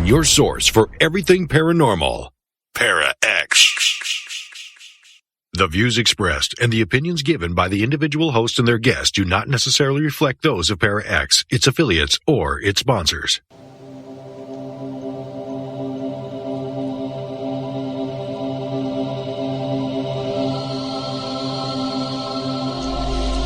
your source for everything paranormal. Para X. The views expressed and the opinions given by the individual host and their guests do not necessarily reflect those of Para X, its affiliates, or its sponsors.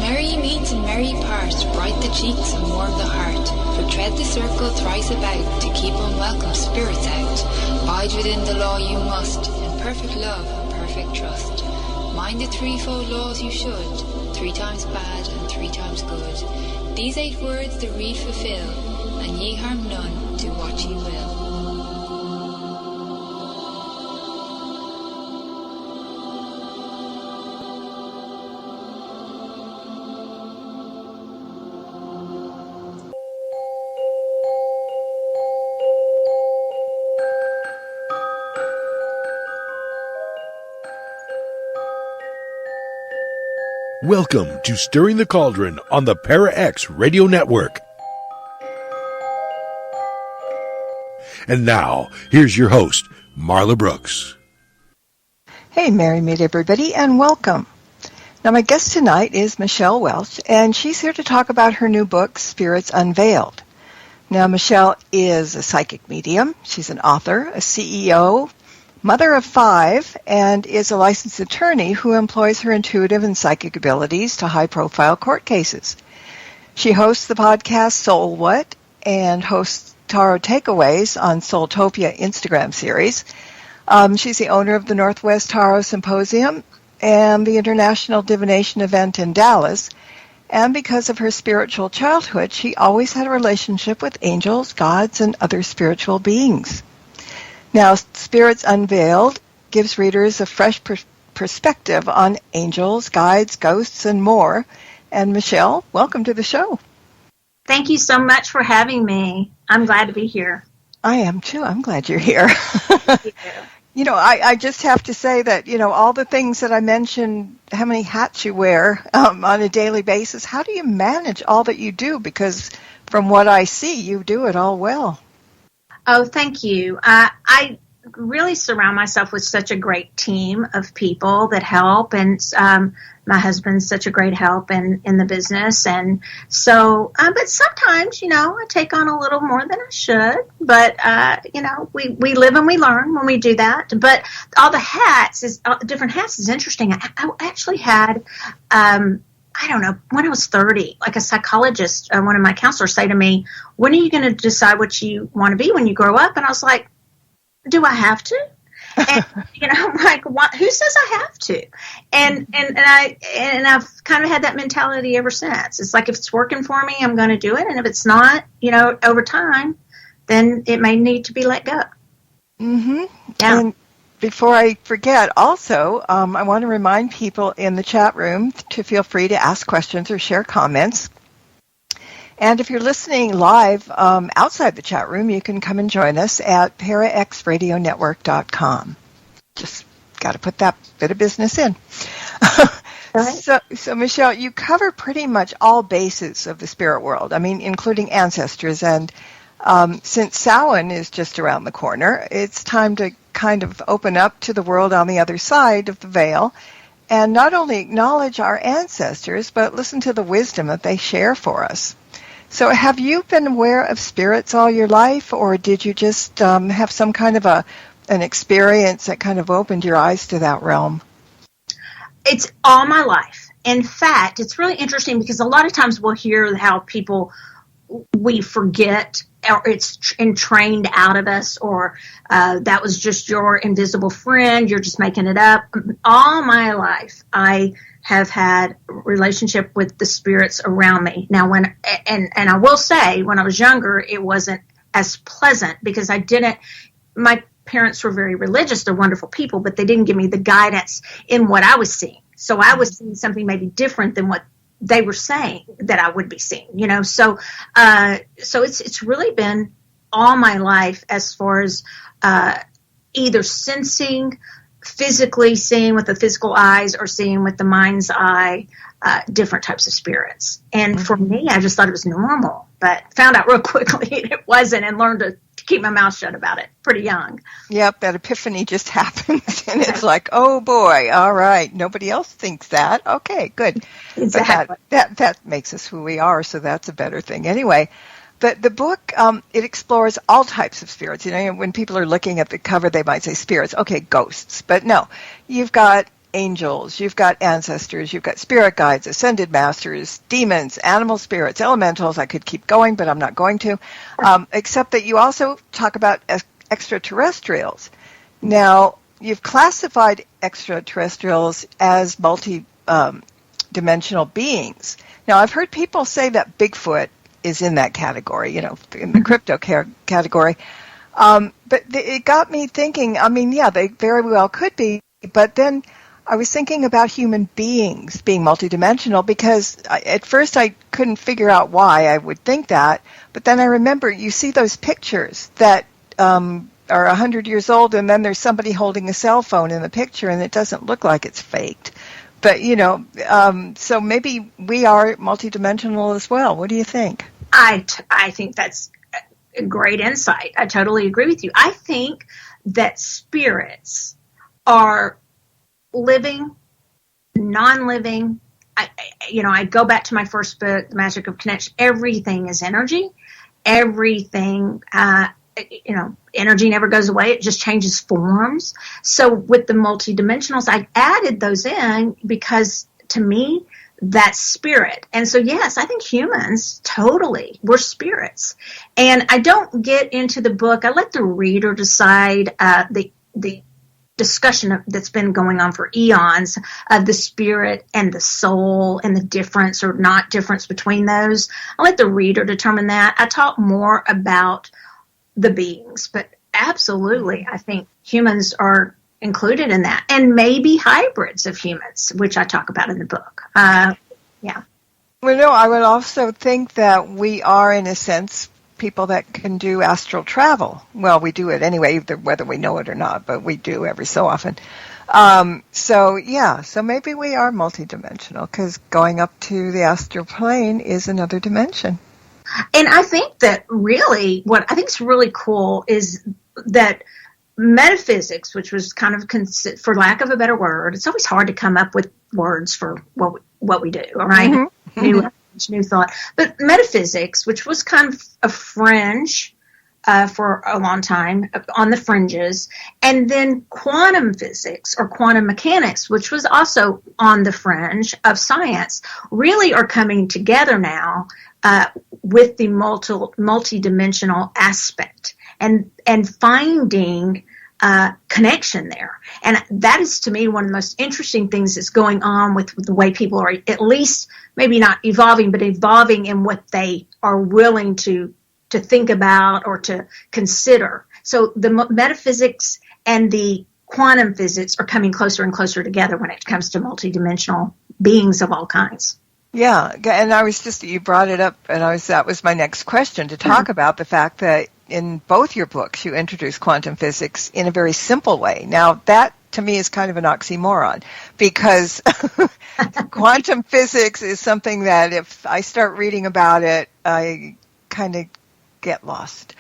Merry meet and merry part, bright the cheeks and warm the heart. For tread the circle thrice about, to keep unwelcome spirits out. Bide within the law you must, in perfect love and perfect trust. Mind the threefold laws you should, 3 times bad and 3 times good. These 8 words the read fulfill, and ye harm none, do what ye will. Welcome to Stirring the Cauldron on the Para X Radio Network. And now, here's your host, Marla Brooks. Hey, merry meet everybody, and welcome. Now, my guest tonight is Michelle Welch, and she's here to talk about her new book, Spirits Unveiled. Now, Michelle is a psychic medium. She's an author, a CEO, mother of 5, and is a licensed attorney who employs her intuitive and psychic abilities to high-profile court cases. She hosts the podcast Soul What and hosts Tarot Takeaways on Soultopia Instagram series. She's the owner of the Northwest Tarot Symposium and the International Divination event in Dallas. And because of her spiritual childhood, she always had a relationship with angels, gods, and other spiritual beings. Now, Spirits Unveiled gives readers a fresh perspective on angels, guides, ghosts, and more. And Michelle, welcome to the show. Thank you so much for having me. I'm glad to be here. I am too. I'm glad you're here. Thank you. You know, I just have to say that, you know, all the things that I mentioned, how many hats you wear on a daily basis, how do you manage all that you do? Because from what I see, you do it all well. Oh, thank you. I really surround myself with such a great team of people that help, and my husband's such a great help in the business. And so, but sometimes, you know, I take on a little more than I should, but, you know, we live and we learn when we do that. But all the hats different hats is interesting. I actually had, I don't know, when I was 30, like a psychologist, one of my counselors say to me, when are you going to decide what you want to be when you grow up? And I was like, do I have to? And, you know, I'm like, what, who says I have to? And I've kind of had that mentality ever since. It's like, if it's working for me, I'm going to do it. And if it's not, you know, over time, then it may need to be let go. Mm-hmm. Yeah. And before I forget, also, I want to remind people in the chat room to feel free to ask questions or share comments. And if you're listening live outside the chat room, you can come and join us at paraxradionetwork.com. Just got to put that bit of business in. Right. So, Michelle, you cover pretty much all bases of the spirit world, I mean, including ancestors. And since Samhain is just around the corner, it's time to kind of open up to the world on the other side of the veil and not only acknowledge our ancestors, but listen to the wisdom that they share for us. So have you been aware of spirits all your life, or did you just have some kind of an experience that kind of opened your eyes to that realm? It's all my life. In fact, it's really interesting because a lot of times we'll hear how we forget, or it's entrained out of us, or that was just your invisible friend, you're just making it up. All my life, I have had a relationship with the spirits around me. Now, and I will say, when I was younger, it wasn't as pleasant because my parents were very religious, they're wonderful people, but they didn't give me the guidance in what I was seeing. So I was seeing something maybe different than what they were saying that I would be seeing, you know. So it's really been all my life as far as either sensing, physically seeing with the physical eyes, or seeing with the mind's eye, different types of spirits. And for me, I just thought it was normal. but found out real quickly it wasn't, and learned to keep my mouth shut about it pretty young. Yep, that epiphany just happens, and it's like, oh boy, all right, nobody else thinks that. Okay, good. Exactly. But that makes us who we are, so that's a better thing. Anyway, the book, it explores all types of spirits. You know, when people are looking at the cover, they might say spirits. Okay, ghosts. But no, you've got angels, you've got ancestors, you've got spirit guides, ascended masters, demons, animal spirits, elementals. I could keep going, but I'm not going to. Except that you also talk about extraterrestrials. Now, you've classified extraterrestrials as multi-dimensional beings. Now, I've heard people say that Bigfoot is in that category, you know, in the crypto category. But it got me thinking, I mean, yeah, they very well could be, but then I was thinking about human beings being multidimensional because at first I couldn't figure out why I would think that, but then I remember you see those pictures that are 100 years old, and then there's somebody holding a cell phone in the picture, and it doesn't look like it's faked. But, you know, so maybe we are multidimensional as well. What do you think? I think that's a great insight. I totally agree with you. I think that spirits are living, non-living. I go back to my first book, The Magic of Connection. Everything is energy. Everything, energy never goes away. It just changes forms. So with the multidimensionals, I added those in because to me, that's spirit. And so, yes, I think humans, totally, we're spirits. And I don't get into the book. I let the reader decide the discussion that's been going on for eons of the spirit and the soul and the difference or not difference between those. I let the reader determine that. I talk more about the beings, but absolutely, I think humans are included in that, and maybe hybrids of humans, which I talk about in the book. Yeah. Well, no, I would also think that we are, in a sense, people that can do astral travel. Well, we do it anyway, whether we know it or not, but we do every so often. So maybe we are multidimensional because going up to the astral plane is another dimension. And I think that really, what I think is really cool is that metaphysics, which was kind of, for lack of a better word, it's always hard to come up with words for what we do, all right? Mm-hmm. New thought. But metaphysics, which was kind of a fringe for a long time, on the fringes, and then quantum physics or quantum mechanics, which was also on the fringe of science, really are coming together now with the multi-dimensional aspect and finding connection there. And that is, to me, one of the most interesting things that's going on with the way people are, at least maybe not evolving, but evolving in what they are willing to think about or to consider. So the metaphysics and the quantum physics are coming closer and closer together when it comes to multidimensional beings of all kinds. Yeah, and you brought it up, and that was my next question, to talk about the fact that in both your books you introduce quantum physics in a very simple way. Now, that to me is kind of an oxymoron, because quantum physics is something that if I start reading about it, I kind of get lost.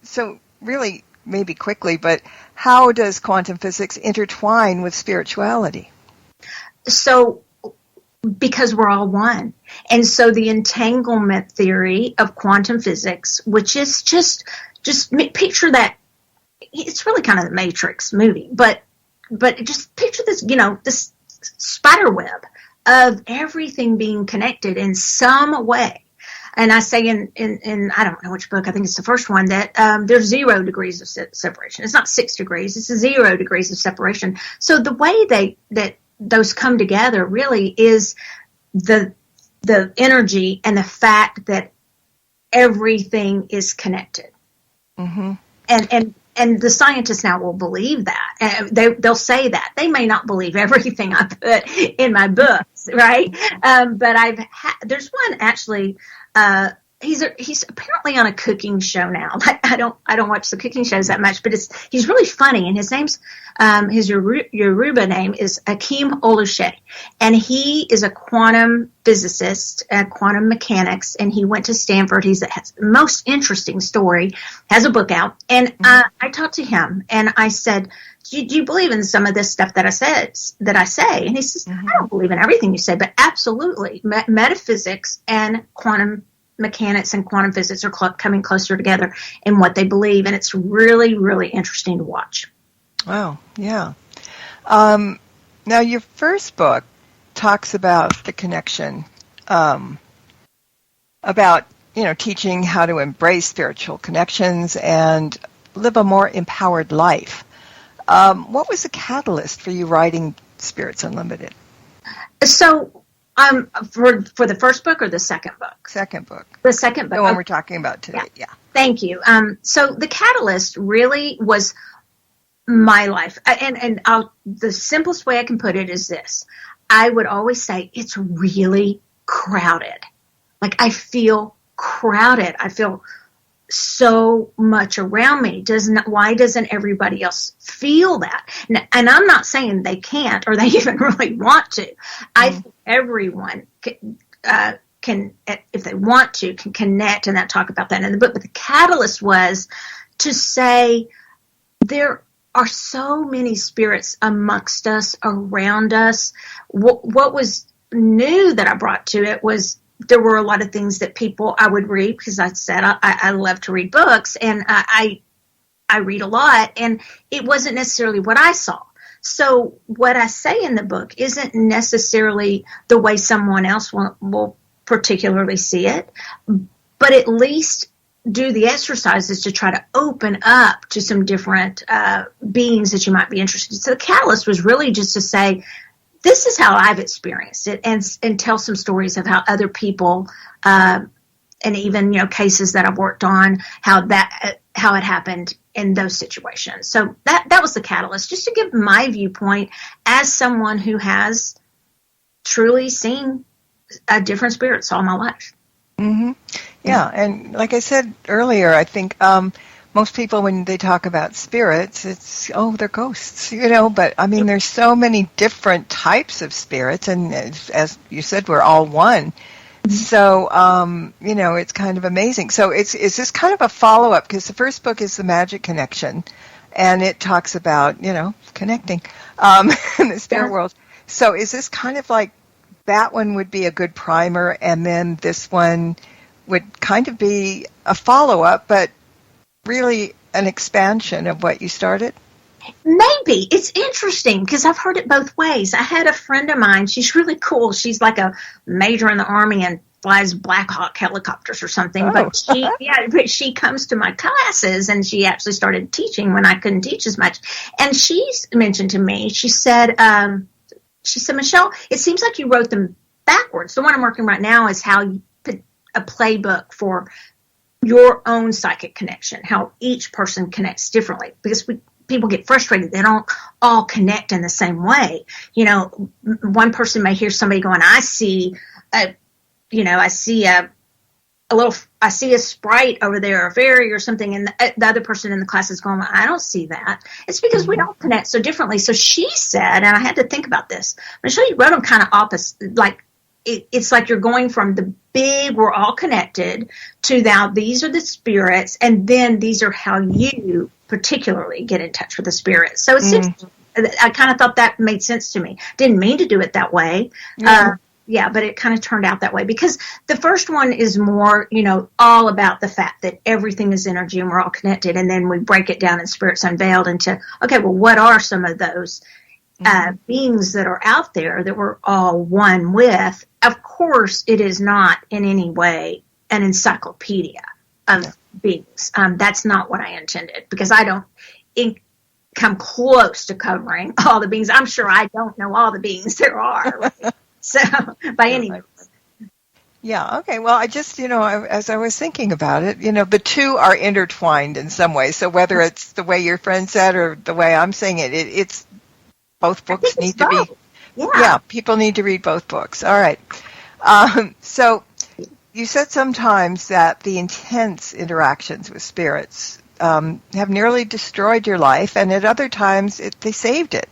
So really, maybe quickly, but how does quantum physics intertwine with spirituality? So, because we're all one. And so the entanglement theory of quantum physics, which is just picture that, it's really kind of the Matrix movie, but just picture this, this spider web of everything being connected in some way. And I say in I don't know which book, I think it's the first one, that there's 0 degrees of separation. It's not 6 degrees, it's 0 degrees of separation. So the way that those come together really is the energy and the fact that everything is connected. Mm-hmm. And the scientists now will believe that. They'll say that. They may not believe everything I put in my books, right? But there's one actually he's apparently on a cooking show now. I don't watch the cooking shows that much, but he's really funny, and his name's his Yoruba name is Akeem Oluche, and he is a quantum physicist, quantum mechanics, and he went to Stanford. Has the most interesting story, has a book out, and I talked to him, and I said, do you believe in some of this stuff that I say? And he says, I don't believe in everything you say, but absolutely, metaphysics and quantum mechanics and quantum physics are coming closer together in what they believe, and it's really, really interesting to watch. Wow, yeah. Now, your first book talks about the connection, about teaching how to embrace spiritual connections and live a more empowered life. What was the catalyst for you writing Spirits Unlimited? So, for the first book or the second book? Second book. The second book. The one we're talking about today, yeah. Thank you. So the catalyst really was my life. And the simplest way I can put it is this. I would always say it's really crowded. Like, I feel crowded. I feel so much around me. Why doesn't everybody else feel that? And I'm not saying they can't or they even really want to. I think everyone can, if they want to, can connect, and I talk about that in the book. But the catalyst was to say there are so many spirits amongst us, around us. What was new that I brought to it was there were a lot of things that I would read, because I said I love to read books, and I read a lot, and it wasn't necessarily what I saw. So what I say in the book isn't necessarily the way someone else will particularly see it, but at least do the exercises to try to open up to some different beings that you might be interested in. So the catalyst was really just to say, this is how I've experienced it, and tell some stories of how other people, and even cases that I've worked on, how it happened in those situations. So that was the catalyst, just to give my viewpoint as someone who has truly seen different spirits all my life. Mm-hmm. Yeah, and like I said earlier, I think most people, when they talk about spirits, it's, they're ghosts, but I mean, there's so many different types of spirits, and as you said, we're all one. So, it's kind of amazing. So is this kind of a follow-up? Because the first book is The Magic Connection, and it talks about, connecting in the spirit world. So is this kind of like, that one would be a good primer, and then this one would kind of be a follow-up, but really an expansion of what you started? Maybe. It's interesting because I've heard it both ways. I had a friend of mine. She's really cool. She's like a major in the Army and flies Black Hawk helicopters or something. Oh. But she comes to my classes, and she actually started teaching when I couldn't teach as much. And she's mentioned to me, she said, Michelle, it seems like you wrote them backwards. The one I'm working right now is how you put a playbook for your own psychic connection, how each person connects differently, because people get frustrated. They don't all connect in the same way. One person may hear somebody going, I see a sprite over there, or a fairy or something, and the other person in the class is going, I don't see that. It's because we don't connect so differently. So she said, and I had to think about this, Michelle, you wrote them kind of opposite, like it's like you're going from the big, we're all connected, to now these are the spirits, and then these are how you particularly get in touch with the spirits. So I kind of thought that made sense to me. Didn't mean to do it that way. But it kind of turned out that way, because the first one is more, all about the fact that everything is energy and we're all connected. And then we break it down in Spirits Unveiled into, okay, well, what are some of those beings that are out there that we're all one with? Of course, it is not in any way an encyclopedia of beings. That's not what I intended, because I don't come close to covering all the beings. I'm sure I don't know all the beings there are. Right? So, by any means. Yeah, okay. Well, I just, as I was thinking about it, the two are intertwined in some way. So whether it's the way your friend said or the way I'm saying it, it's both books need to be. Yeah, people need to read both books. All right. So You said sometimes that the intense interactions with spirits have nearly destroyed your life, and at other times they saved it.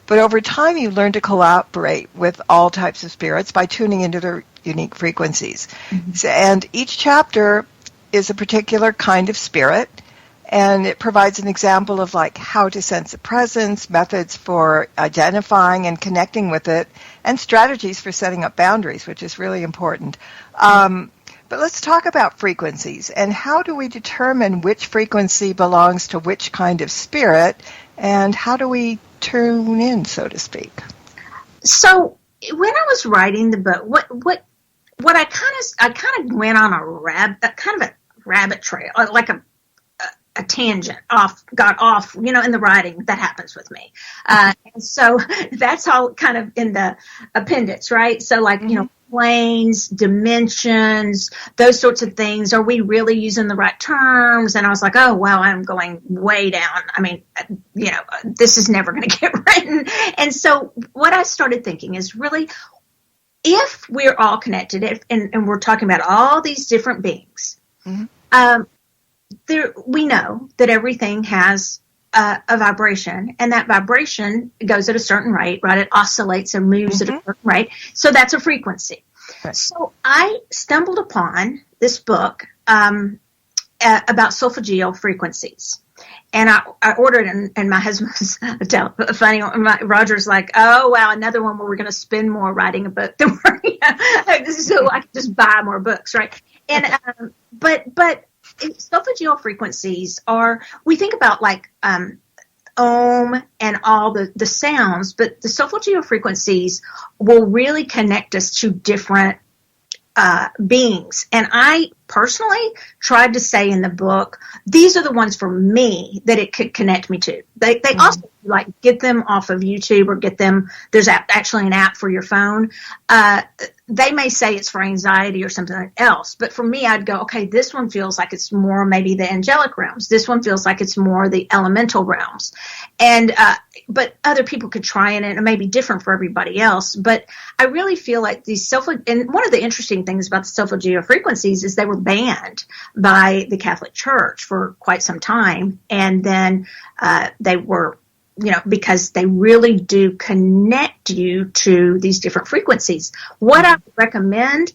But over time, you learn to collaborate with all types of spirits by tuning into their unique frequencies. And each chapter is a particular kind of spirit, and it provides an example of like how to sense a presence, methods for identifying and connecting with it, and strategies for setting up boundaries, which is really important. But let's talk about frequencies, and how do we determine which frequency belongs to which kind of spirit, and how do we tune in, so to speak? So when I was writing the book, what I kind of went on a rabbit trail, like a tangent got off, in the writing. That happens with me. And so that's all kind of in the appendix, right? So like, planes, dimensions, those sorts of things. Are we really using the right terms? And I was like, oh, wow, I'm going way down. I mean, this is never going to get written. And so what I started thinking is really, if we're all connected, and we're talking about all these different beings, we know that everything has a vibration, and that vibration goes at a certain rate, right? It oscillates and moves at a certain rate. So that's a frequency. Right. So I stumbled upon this book about solfeggio frequencies. And I ordered it, and my husband was funny. Roger's like, oh, wow, another one where we're going to spend more writing a book than so I can just buy more books, right? And but solfeggio frequencies we think about like ohm and all the sounds, but the solfeggio frequencies will really connect us to different beings. And I personally tried to say in the book, these are the ones for me that it could connect me to. They also like get them off of YouTube or get them. There's actually an app for your phone. They may say it's for anxiety or something else, but for me, I'd go, okay, this one feels like it's more maybe the angelic realms. This one feels like it's more the elemental realms. And but other people could try it, and it may be different for everybody else. But I really feel like and one of the interesting things about the solfeggio frequencies is they were banned by the Catholic Church for quite some time, and then they were, because they really do connect you to these different frequencies. What I would recommend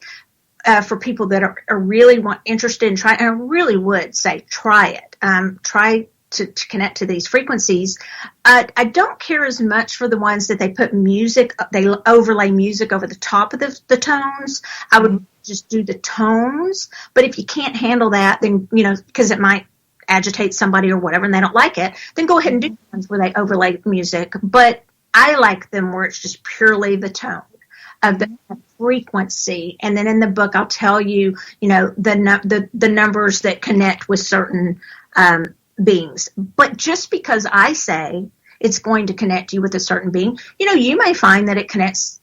for people that are really interested in trying, and I really would say try it. Try to connect to these frequencies. I don't care as much for the ones that they put music, they overlay music over the top of the tones. I would just do the tones. But if you can't handle that, then, because it might agitate somebody or whatever and they don't like it, then go ahead and do the ones where they overlay music. But I like them where it's just purely the tone of the frequency. And then in the book, I'll tell you, the numbers that connect with certain beings. But just because I say it's going to connect you with a certain being, you may find that it connects.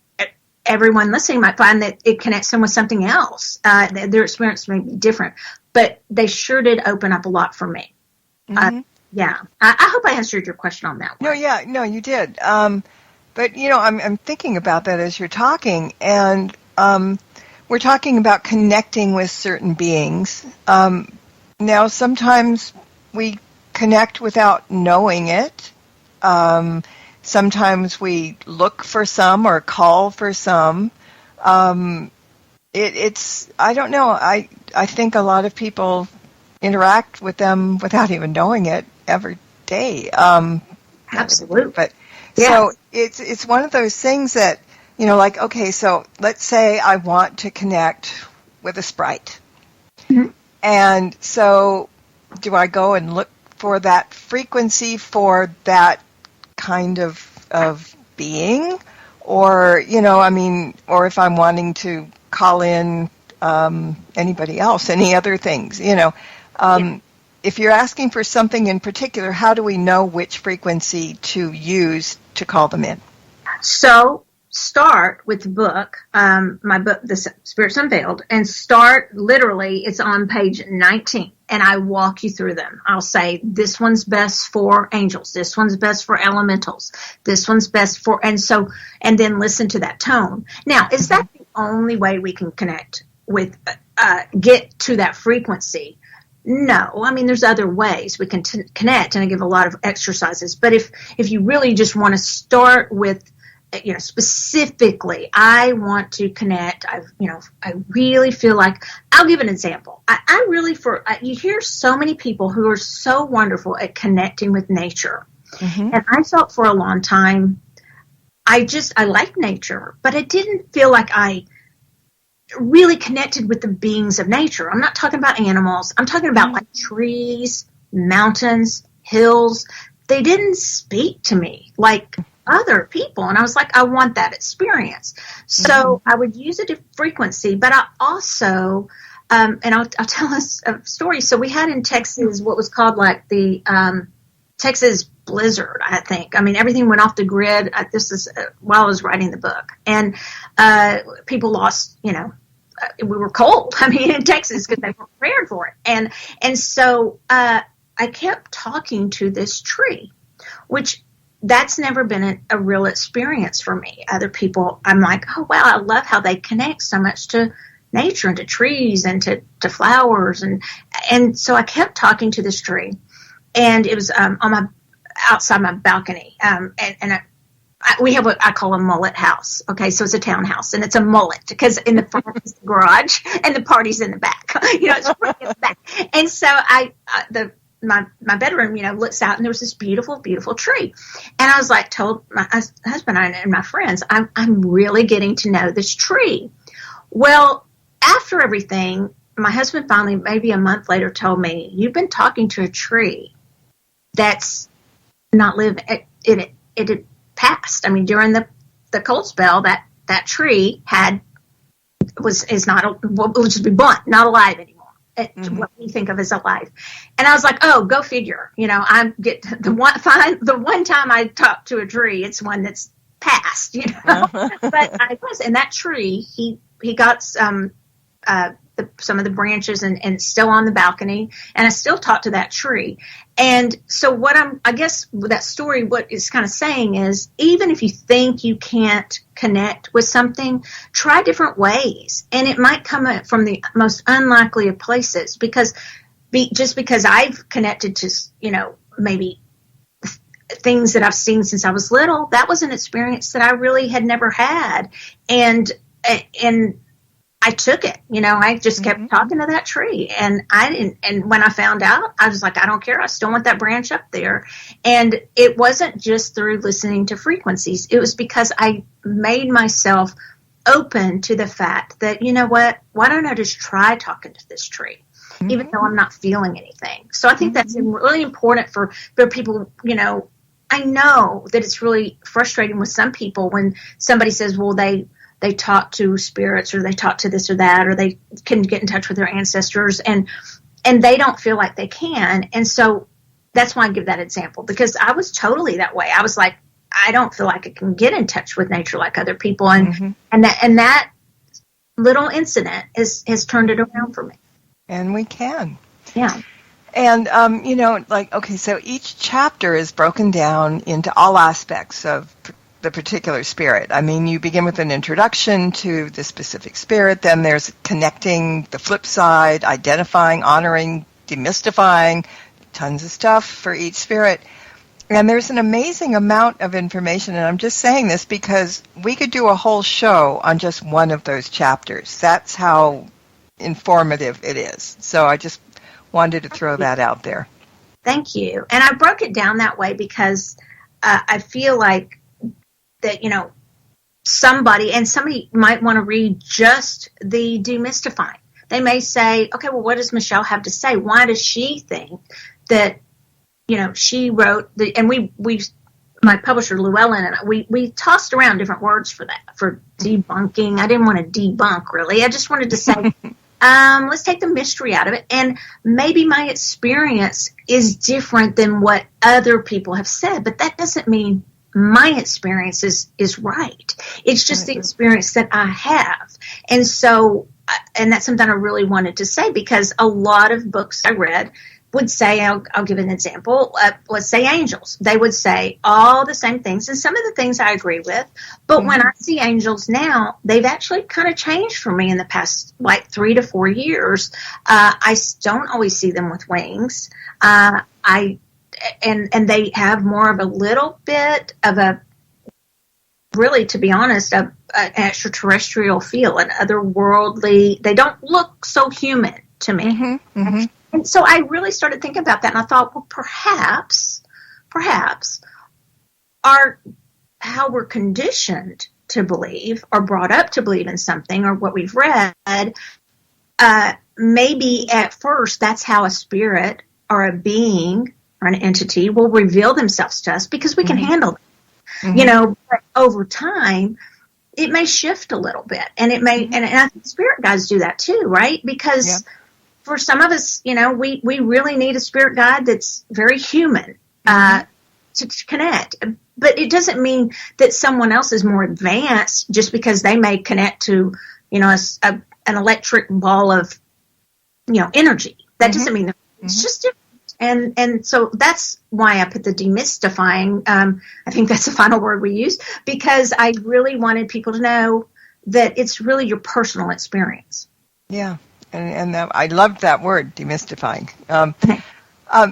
Everyone listening might find that it connects them with something else. Their experience may be different, but they sure did open up a lot for me. Yeah. I hope I answered your question on that one. No, you did. But, I'm thinking about that as you're talking, and we're talking about connecting with certain beings. Now, sometimes we connect without knowing it. Sometimes we look for some or call for some. It's I don't know. I think a lot of people interact with them without even knowing it every day. Absolutely. But so it's one of those things that, like, okay, so let's say I want to connect with a sprite. And so do I go and look for that frequency for that kind of being, or or if I'm wanting to call in anybody else, any other things, if you're asking for something in particular, how do we know which frequency to use to call them in? So start with the book, my book, The Spirits Unveiled, and start literally, it's on page 19. And I walk you through them. I'll say, this one's best for angels. This one's best for elementals. This one's best for, and then listen to that tone. Now, is that the only way we can connect with get to that frequency. No, I mean, there's other ways we can connect, and I give a lot of exercises. But if you really just want to start with, specifically, I want to connect. I really feel like, I'll give an example. I really, you hear so many people who are so wonderful at connecting with nature. Mm-hmm. And I felt for a long time, I like nature, but I didn't feel like I really connected with the beings of nature. I'm not talking about animals. I'm talking about like trees, mountains, hills. They didn't speak to me like other people. And I was like, I want that experience. So I would use a different frequency, but I also, and I'll tell us a story. So we had in Texas what was called like the Texas blizzard, I think. I mean, everything went off the grid. This is while I was writing the book. And people lost, we were cold, I mean, in Texas because they weren't prepared for it. And so I kept talking to this tree, which that's never been a real experience for me. Other people, I'm like, oh, wow, I love how they connect so much to nature and to trees and to flowers. And so I kept talking to this tree. And it was outside my balcony. We have what I call a mullet house. Okay, so it's a townhouse, and it's a mullet because in the front is the garage, and the party's in the back. It's right in the back. And so my bedroom, looks out, and there was this beautiful, beautiful tree. And I was like, told my husband and my friends, I'm really getting to know this tree. Well, after everything, my husband finally, maybe a month later, told me, you've been talking to a tree that's not living. It had passed. I mean, during the cold spell, that tree is not, we'll just be blunt, not alive anymore. What we think of as alive. And I was like, oh, go figure. I get the one time I talk to a tree, it's one that's passed, But I was, and that tree, he got some of the branches and it's still on the balcony, and I still talk to that tree. And so I guess with that story, what it's kind of saying is, even if you think you can't connect with something, try different ways. And it might come from the most unlikely of places, because just because I've connected to, maybe things that I've seen since I was little, that was an experience that I really had never had. And I took it, I just kept talking to that tree, and and when I found out, I was like, I don't care. I still want that branch up there. And it wasn't just through listening to frequencies. It was because I made myself open to the fact that, why don't I just try talking to this tree, even though I'm not feeling anything. So I think that's really important for people, I know that it's really frustrating with some people when somebody says, well, they talk to spirits, or they talk to this or that, or they can get in touch with their ancestors, and they don't feel like they can. And so that's why I give that example, because I was totally that way. I was like, I don't feel like I can get in touch with nature like other people. And that little incident has turned it around for me. And we can. Yeah. And, okay, so each chapter is broken down into all aspects of the particular spirit. I mean, you begin with an introduction to the specific spirit, then there's connecting, the flip side, identifying, honoring, demystifying, tons of stuff for each spirit. And there's an amazing amount of information, and I'm just saying this because we could do a whole show on just one of those chapters. That's how informative it is. So I just wanted to throw that out there. Thank you. And I broke it down that way because I feel like that, somebody might want to read just the demystifying. They may say, okay, well, what does Michelle have to say? Why does she think that, she wrote my publisher Llewellyn and I, we tossed around different words for that, for debunking. I didn't want to debunk, really. I just wanted to say, let's take the mystery out of it. And maybe my experience is different than what other people have said, but that doesn't mean my experience is right. It's just the experience that I have. And so and that's something I really wanted to say, because a lot of books I read would say, I'll give an example, let's say angels. They would say all the same things, and some of the things I agree with, but when I see angels now, they've actually kind of changed for me in the past, 3 to 4 years. I don't always see them with wings. And they have more of a little bit of a, really, to be honest, an extraterrestrial feel, an otherworldly. They don't look so human to me. And so I really started thinking about that, and I thought, well, perhaps how we're conditioned to believe or brought up to believe in something, or what we've read, maybe at first that's how a spirit or a being or an entity will reveal themselves to us, because we can handle it. But over time, it may shift a little bit, and it may, and I think spirit guides do that too, right? Because for some of us, we really need a spirit guide that's very human to connect. But it doesn't mean that someone else is more advanced just because they may connect to, an electric ball of, energy. That doesn't mean that. It's just different. And so that's why I put the demystifying. I think that's the final word we use, because I really wanted people to know that it's really your personal experience. Yeah. And I loved that word, demystifying.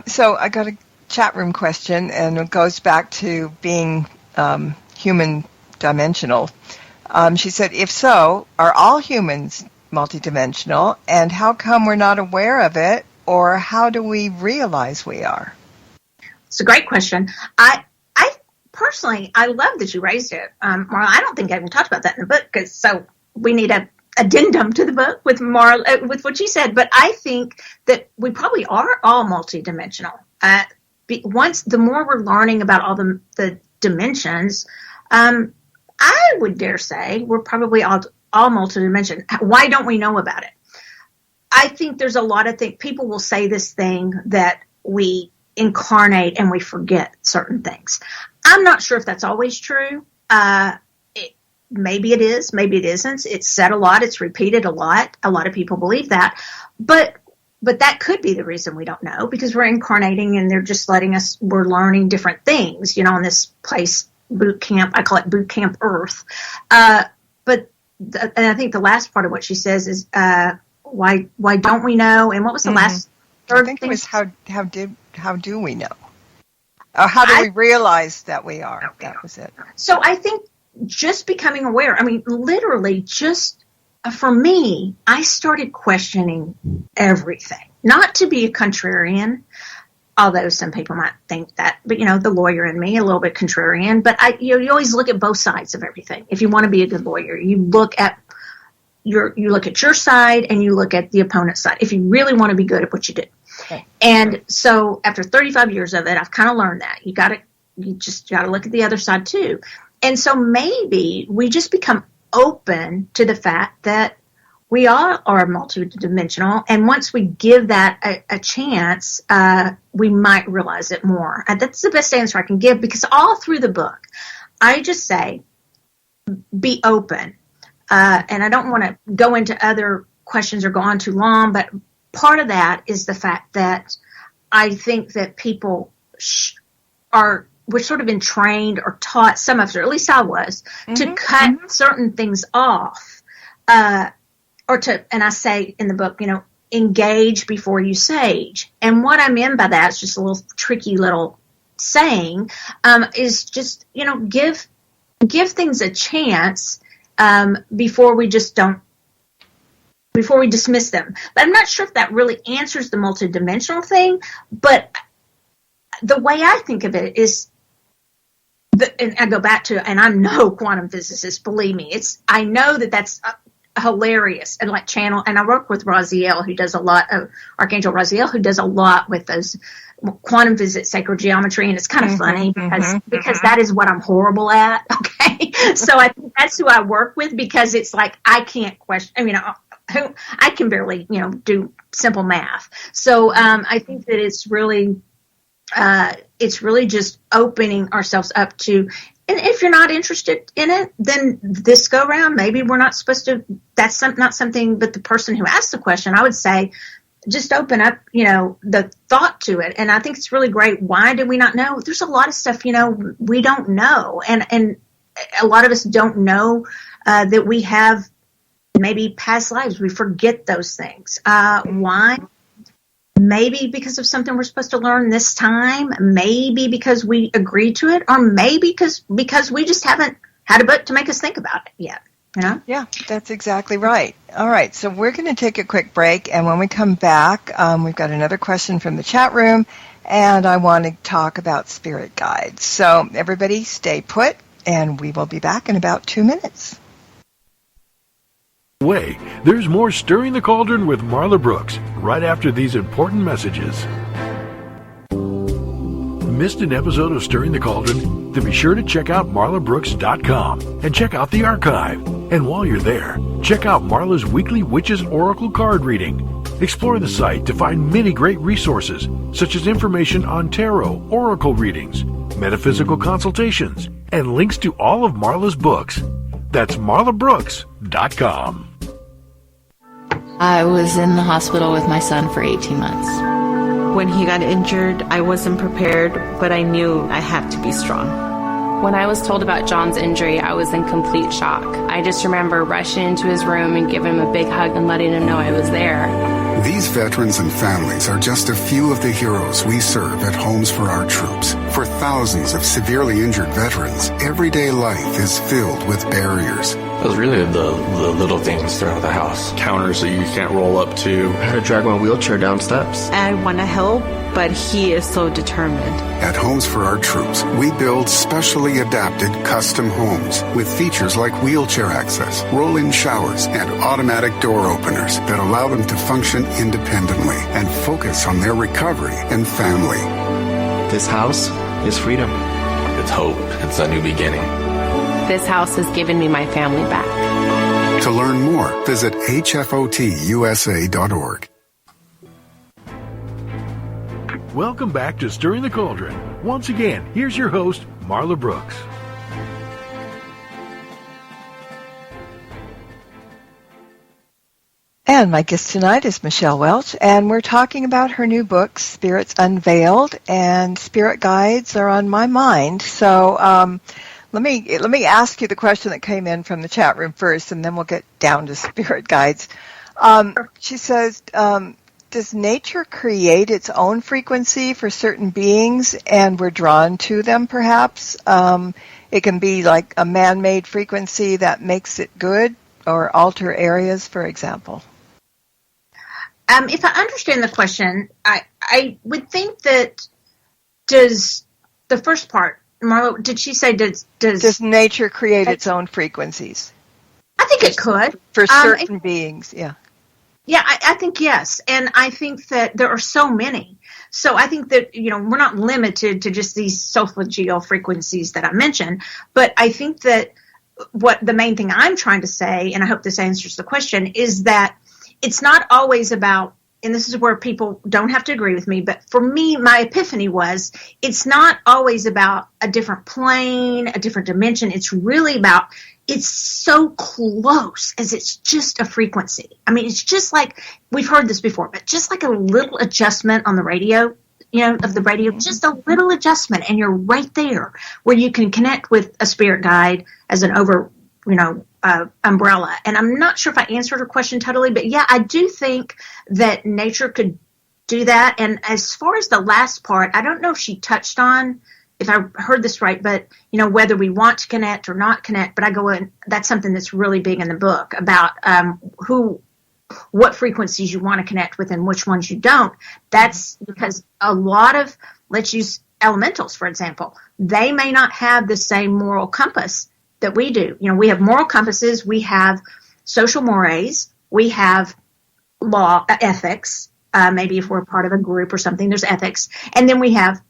So I got a chat room question, and it goes back to being human dimensional. She said, if so, are all humans multidimensional, and how come we're not aware of it, or how do we realize we are? It's a great question. I personally, I love that you raised it. Marla, I don't think I even talked about that in the book, so we need a addendum to the book with with what you said, but I think that we probably are all multidimensional. The more we're learning about all the dimensions, I would dare say we're probably all multidimensional. Why don't we know about it? I think there's a lot of things. People will say this thing that we incarnate and we forget certain things. I'm not sure if that's always true. Maybe it is, maybe it isn't. It's said a lot. It's repeated a lot. A lot of people believe that. But that could be the reason we don't know, because we're incarnating and they're just letting us, we're learning different things, on this place, boot camp. I call it boot camp Earth. And I think the last part of what she says is, why don't we know? And what was the last third thing? It was how do we know? Or how do we realize that we are? Okay. That was it. So I think just becoming aware. I mean, literally, just for me, I started questioning everything. Not to be a contrarian, although some people might think that. But the lawyer in me, a little bit contrarian. But you always look at both sides of everything. If you want to be a good lawyer, you look at your side and you look at the opponent's side. If you really want to be good at what you do. Okay. And so after 35 years of it, I've kind of learned that you just got to look at the other side too. And so maybe we just become open to the fact that we all are multidimensional. And once we give that a chance, we might realize it more. And that's the best answer I can give, because all through the book, I just say, be open. And I don't want to go into other questions or go on too long, but part of that is the fact that I think that people we're sort of been trained or taught, some of us, or at least I was, to cut certain things off, and I say in the book, engage before you sage. And what I mean by that is just a little tricky little saying, is just, give things a chance, before we dismiss them. But I'm not sure if that really answers the multidimensional thing, but the way I think of it is, and I go back to, and I'm no quantum physicist, believe me, I know that's hilarious, and channel, and I work with Raziel, who does a lot of, Archangel Raziel, who does a lot with those quantum physics, sacred geometry, and it's kind of funny because that is what I'm horrible at, okay? So I think that's who I work with, because it's I can't question, I can barely, do simple math. So I think that it's really just opening ourselves up to And if you're not interested in it, then this go round, maybe we're not supposed to, that's not something, but the person who asked the question, I would say, just open up, the thought to it. And I think it's really great. Why do we not know? There's a lot of stuff, we don't know. And a lot of us don't know that we have maybe past lives. We forget those things. Why? Maybe because of something we're supposed to learn this time. Maybe because we agreed to it. Or maybe because we just haven't had a book to make us think about it yet. Yeah, that's exactly right. All right, so we're going to take a quick break, and when we come back, we've got another question from the chat room, and I want to talk about spirit guides. So everybody stay put, and we will be back in about 2 minutes. There's more Stirring the Cauldron with Marla Brooks right after these important messages. Missed an episode of Stirring the Cauldron? Then be sure to check out marlabrooks.com and check out the archive. And while you're there, check out Marla's weekly Witches Oracle card reading. Explore the site to find many great resources, such as information on tarot, oracle readings, metaphysical consultations, and links to all of Marla's books. That's marlabrooks.com. I was in the hospital with my son for 18 months. When he got injured, I wasn't prepared, but I knew I had to be strong. When I was told about John's injury, I was in complete shock. I just remember rushing into his room and giving him a big hug and letting him know I was there. These veterans and families are just a few of the heroes we serve at Homes for Our Troops. For thousands of severely injured veterans, everyday life is filled with barriers. It was really the little things throughout the house. Counters that you can't roll up to. I had to drag my wheelchair down steps. I want to help, but he is so determined. At Homes for Our Troops, we build specially adapted custom homes with features like wheelchair access, roll-in showers, and automatic door openers that allow them to function independently and focus on their recovery and family. This house is freedom. It's hope. It's a new beginning. This house has given me my family back. To learn more, visit hfotusa.org. Welcome back to Stirring the Cauldron. Once again, here's your host, Marla Brooks. And my guest tonight is Michelle Welch, and we're talking about her new book, Spirits Unveiled, and spirit guides are on my mind. So let me ask you the question that came in from the chat room first, and then we'll get down to spirit guides. She says, does nature create its own frequency for certain beings, and we're drawn to them, perhaps? It can be like a man-made frequency that makes it good, or alter areas, for example. If I understand the question, I would think that does the first part, Marlo, did she say does nature create its own frequencies? I think it could. For certain beings, yeah. Yeah, I think yes. And I think that there are so many. So I think that, we're not limited to just these solfeggio frequencies that I mentioned. But I think that what the main thing I'm trying to say, and I hope this answers the question, is that it's not always about, and this is where people don't have to agree with me, but for me, my epiphany was, it's not always about a different plane, a different dimension. It's really about, it's so close as it's just a frequency. I mean, it's just like, we've heard this before, but just like a little adjustment on the radio, of the radio, just a little adjustment, and you're right there where you can connect with a spirit guide as an umbrella. And I'm not sure if I answered her question totally, but yeah, I do think that nature could do that. And as far as the last part, I don't know if she touched on, if I heard this right, but whether we want to connect or not connect, but I go in, that's something that's really big in the book about what frequencies you want to connect with and which ones you don't. That's because a lot of, let's use elementals, for example, they may not have the same moral compass that we do. We have moral compasses, we have social mores, we have law, ethics, maybe if we're part of a group or something, there's ethics, and then we have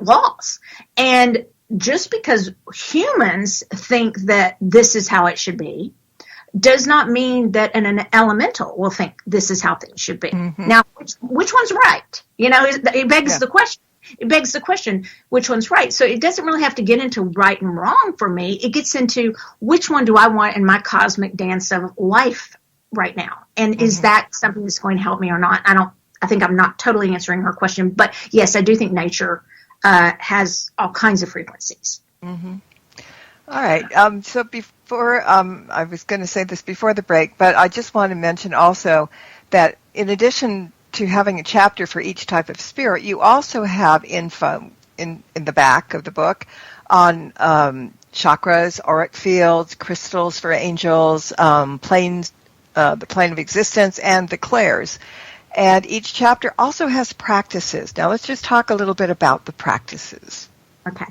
laws. And just because humans think that this is how it should be, does not mean that an elemental will think this is how things should be. Mm-hmm. Now, which one's right? It begs the question. it begs the question, which one's right? So it doesn't really have to get into right and wrong for me. It gets into which one do I want in my cosmic dance of life right now? And is that something that's going to help me or not? I think I'm not totally answering her question, but yes, I do think nature has all kinds of frequencies. Mm-hmm. All right. So before, I was going to say this before the break, but I just want to mention also that in addition to having a chapter for each type of spirit, you also have info in the back of the book on chakras, auric fields, crystals for angels, planes, the plane of existence, and the clairs. And each chapter also has practices. Now let's just talk a little bit about the practices. Okay.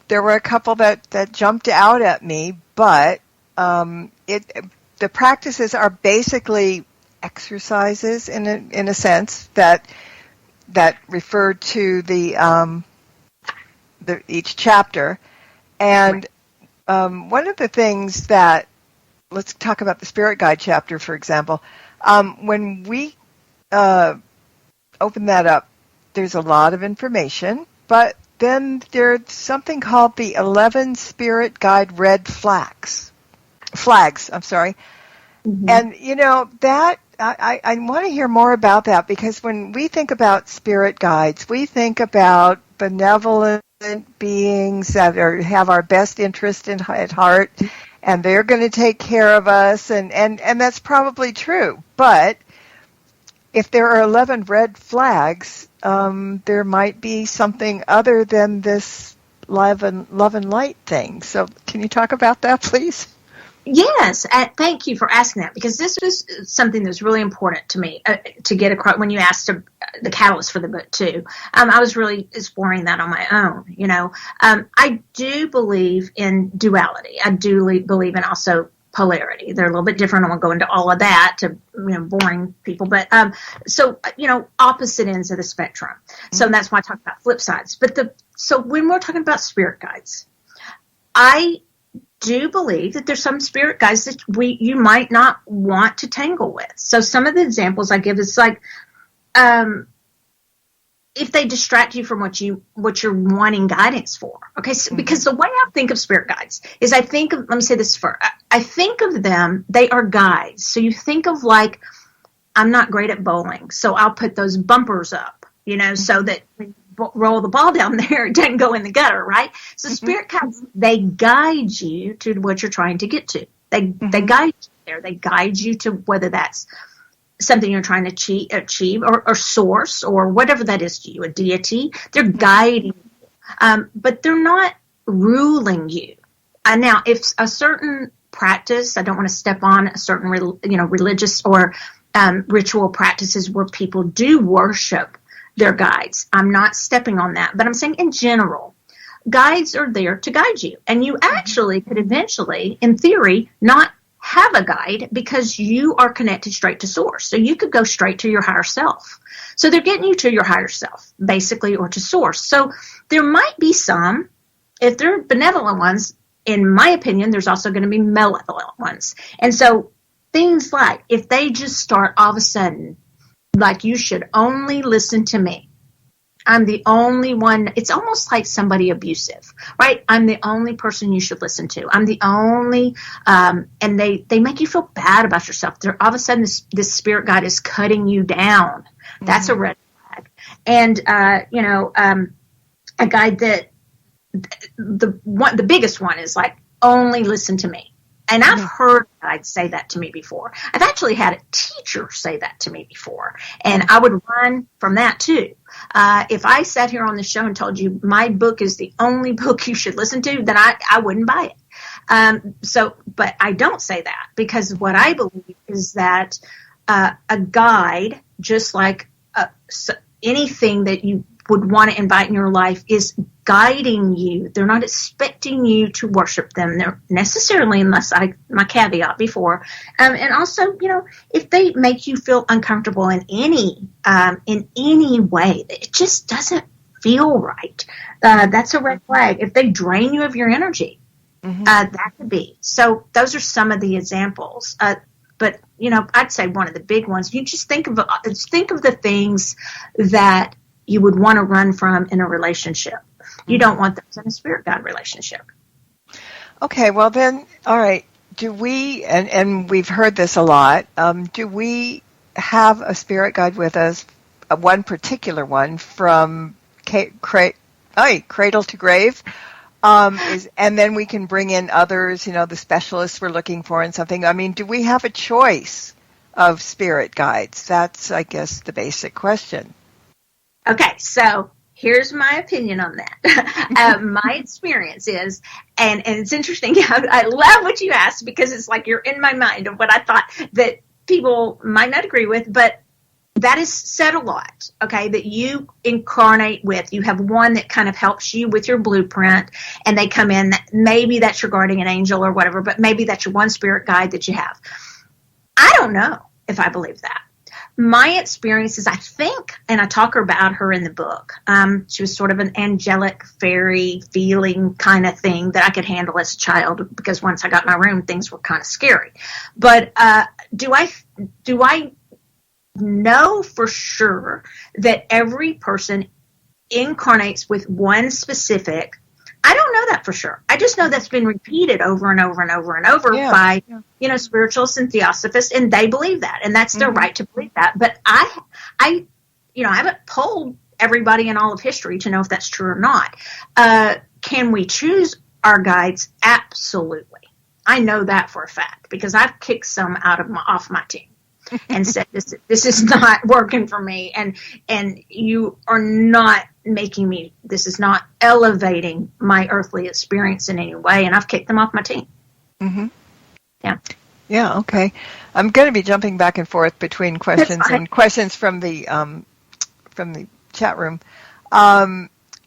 There were a couple that jumped out at me, but the practices are basically exercises in a sense that refer to the each chapter. And one of the things that, let's talk about the Spirit Guide chapter, for example. When we open that up, there's a lot of information, but then there's something called the 11 Spirit Guide red flags. Mm-hmm. And, that I want to hear more about that, because when we think about spirit guides, we think about benevolent beings that have our best interest at heart, and they're going to take care of us, and that's probably true. But if there are 11 red flags, there might be something other than this love and light thing. So can you talk about that, please? Yes, thank you for asking that, because this was something that's really important to me to get across when you asked the catalyst for the book too. I was really exploring that on my own. I do believe in duality. I do believe in also polarity. They're a little bit different. I won't go into all of that to boring people, but so opposite ends of the spectrum. Mm-hmm. So that's why I talk about flip sides. But so when we're talking about spirit guides, I do believe that there's some spirit guides that you might not want to tangle with. So some of the examples I give is like, if they distract you from what you're wanting guidance for. Okay. So, because the way I think of spirit guides is let me say this first. I think of them, they are guides. So you think of like, I'm not great at bowling, so I'll put those bumpers up, so that roll the ball down there, it doesn't go in the gutter, right? So spirit guides, they guide you to what you're trying to get to. They guide you there. They guide you to whether that's something you're trying to achieve or source or whatever that is to you, a deity. They're guiding you, but they're not ruling you. Now, if a certain practice, I don't want to step on a certain religious or ritual practices where people do worship their guides. I'm not stepping on that, but I'm saying in general, guides are there to guide you. And you actually could eventually, in theory, not have a guide because you are connected straight to source. So you could go straight to your higher self. So they're getting you to your higher self, basically, or to source. So there might be some, if they're benevolent ones, in my opinion, there's also going to be malevolent ones. And so things like, if they just start all of a sudden, like, you should only listen to me. I'm the only one. It's almost like somebody abusive, right? I'm the only person you should listen to. I'm the only, and they make you feel bad about yourself. They're all of a sudden this spirit guide is cutting you down. That's a red flag. And, a guide that the biggest one is like, only listen to me. And I've heard guides say that to me before. I've actually had a teacher say that to me before. And I would run from that too. If I sat here on the show and told you my book is the only book you should listen to, then I wouldn't buy it. But I don't say that, because what I believe is that a guide, just like anything that you would want to invite in your life, is guiding you. They're not expecting you to worship them. They're necessarily, unless my caveat before. And also, if they make you feel uncomfortable in any way, it just doesn't feel right. That's a red flag. If they drain you of your energy, that could be. So those are some of the examples. But I'd say one of the big ones, you just think of the things that you would want to run from in a relationship. You don't want those in a spirit guide relationship. Okay, well then, all right. Do we, and we've heard this a lot, do we have a spirit guide with us, one particular one from cradle to grave? And then we can bring in others, the specialists we're looking for and something. I mean, do we have a choice of spirit guides? That's, I guess, the basic question. Okay, so here's my opinion on that. My experience is, and it's interesting, I love what you asked because it's like you're in my mind of what I thought that people might not agree with, but that is said a lot, okay, that you incarnate with. You have one that kind of helps you with your blueprint, and they come in, maybe that's your guardian angel or whatever, but maybe that's your one spirit guide that you have. I don't know if I believe that. My experience is, I think, and I talk about her in the book, she was sort of an angelic fairy feeling kind of thing that I could handle as a child, because once I got my room, things were kind of scary. But do I know for sure that every person incarnates with one specific? I don't know that for sure. I just know that's been repeated over and over and over and over by, spiritualists and theosophists, and they believe that, and that's their right to believe that. But I haven't polled everybody in all of history to know if that's true or not. Can we choose our guides? Absolutely. I know that for a fact because I've kicked some off my team and said, this is not working for me, and you are not making me, this is not elevating my earthly experience in any way, and I've kicked them off my team. Mm-hmm. Yeah, okay. I'm going to be jumping back and forth between questions and questions from the chat room.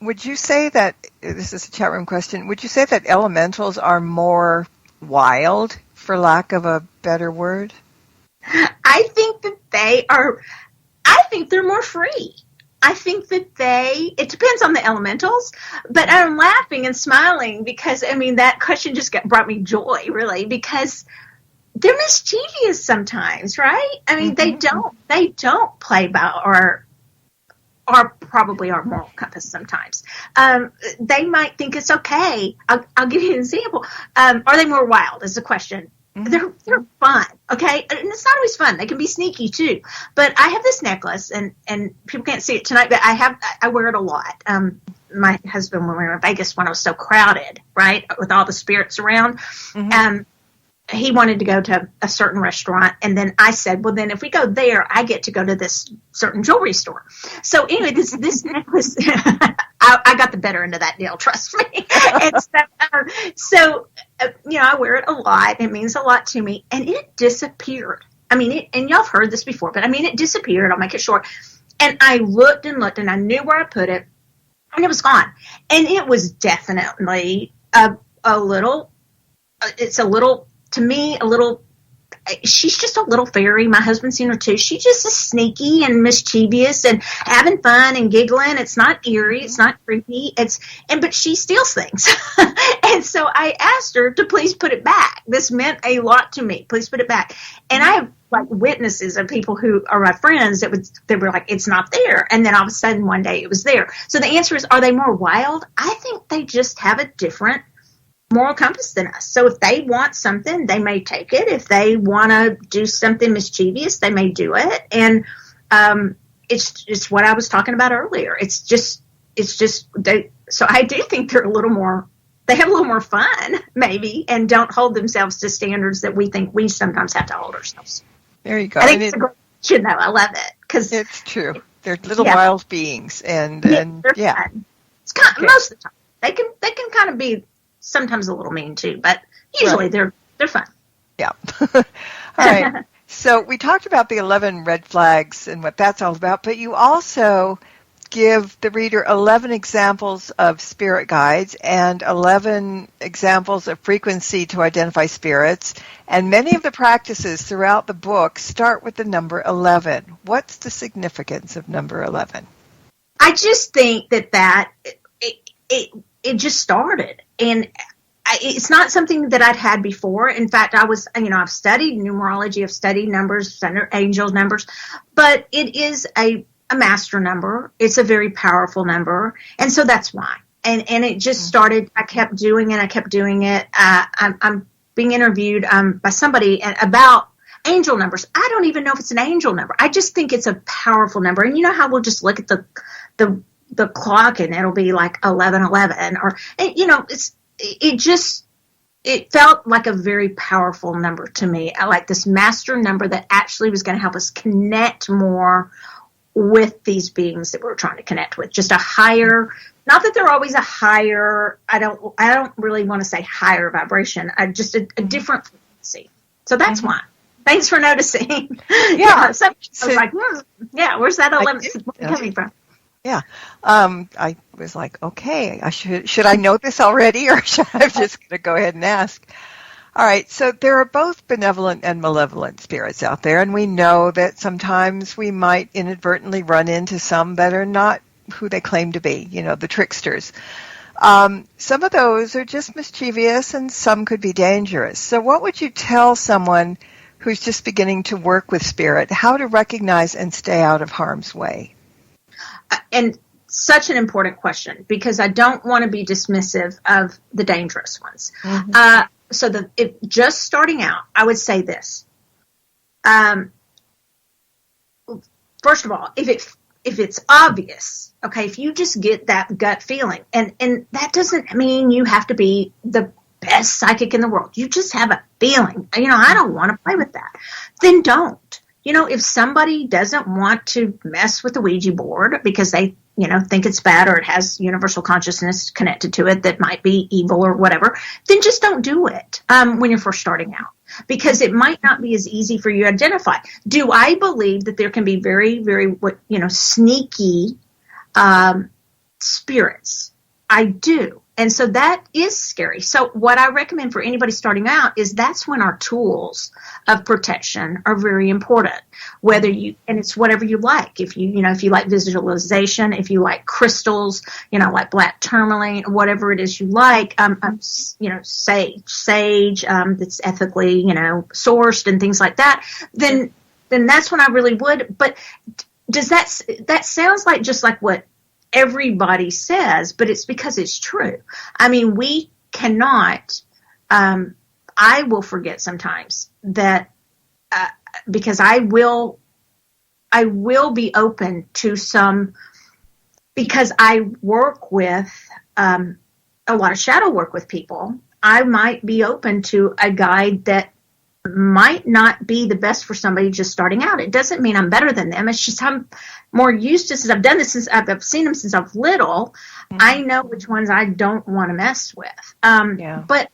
Would you say that, this is a chat room question, would you say that elementals are more wild, for lack of a better word? I think that they're more free. I think that it depends on the elementals, but I'm laughing and smiling because, that question just brought me joy, really, because they're mischievous sometimes, right? They don't play by or probably our moral compass sometimes. They might think it's okay. I'll give you an example. Are they more wild is the question. They're fun, okay? And it's not always fun. They can be sneaky, too. But I have this necklace, and people can't see it tonight, but I wear it a lot. My husband, when we were in Vegas, when it was so crowded, right, with all the spirits around, he wanted to go to a certain restaurant, and then I said, well, then if we go there, I get to go to this certain jewelry store. So anyway, this necklace, I got the better end of that deal, trust me. And so I wear it a lot. It means a lot to me, and it disappeared. And y'all have heard this before, but it disappeared. I'll make it short. And I looked, and I knew where I put it, and it was gone. And it was definitely a little, to me, she's just a little fairy. My husband's seen her too. She just is sneaky and mischievous and having fun and giggling. It's not eerie. It's not creepy. But she steals things. And so I asked her to please put it back. This meant a lot to me. Please put it back. And I have witnesses of people who are my friends that were like, it's not there. And then all of a sudden one day it was there. So the answer is, are they more wild? I think they just have a different moral compass than us. So if they want something, they may take it. If they want to do something mischievous, they may do it. And it's what I was talking about earlier. So I do think they have a little more fun, maybe, and don't hold themselves to standards that we think we sometimes have to hold ourselves. There you go. I think it's a great question, though. I love it because it's true. They're little wild beings, and fun. It's kind of, most of the time they can kind of be sometimes a little mean too, but usually they're fun. Yeah. All right. So we talked about the 11 red flags and what that's all about, but you also give the reader 11 examples of spirit guides and 11 examples of frequency to identify spirits, and many of the practices throughout the book start with the number 11. What's the significance of number 11? I just think that it just started, and it's not something that I'd had before. In fact, I've studied numerology, I've studied numbers, angel numbers, but it is a master number. It's a very powerful number. And so that's why. And it just started, I kept doing it. I'm being interviewed by somebody about angel numbers. I don't even know if it's an angel number. I just think it's a powerful number. And you know how we'll just look at the clock and it'll be like 1111 or, you know, it felt like a very powerful number to me. I like this master number that actually was going to help us connect more with these beings that we're trying to connect with. Just a higher, not that they're always a higher, I don't really want to say higher vibration, just a different frequency. So that's why. Thanks for noticing. Yeah. So I was like, yeah, where's that 11 coming from? Yeah. I was like, okay, should I know this already, or should I just going to go ahead and ask? All right. So there are both benevolent and malevolent spirits out there, and we know that sometimes we might inadvertently run into some that are not who they claim to be, you know, the tricksters. Some of those are just mischievous, and some could be dangerous. So what would you tell someone who's just beginning to work with spirit, how to recognize and stay out of harm's way? And such an important question, because I don't want to be dismissive of the dangerous ones. So if just starting out, I would say this. First of all, if it's obvious, okay, if you just get that gut feeling, and that doesn't mean you have to be the best psychic in the world. You just have a feeling, you know, I don't want to play with that. Then don't. You know, if somebody doesn't want to mess with the Ouija board because they, you know, think it's bad or it has universal consciousness connected to it that might be evil or whatever, then just don't do it when you're first starting out, because it might not be as easy for you to identify. Do I believe that there can be very, very, you know, sneaky spirits? I do. And so that is scary. So what I recommend for anybody starting out is that's when our tools of protection are very important. Whether and it's whatever you like. If you like visualization, if you like crystals, you know, like black tourmaline, whatever it is you like, you know, sage, that's ethically, you know, sourced and things like that, then that's when I really would. But does that sounds like just like what everybody says, but it's because it's true. I mean, we cannot, I will forget sometimes that, because I will be open to some, because I work with, a lot of shadow work with people. I might be open to a guide that might not be the best for somebody just starting out. It doesn't mean I'm better than them. It's just I'm more used to, since I've done this, since I've seen them since I was little, I know which ones I don't want to mess with. But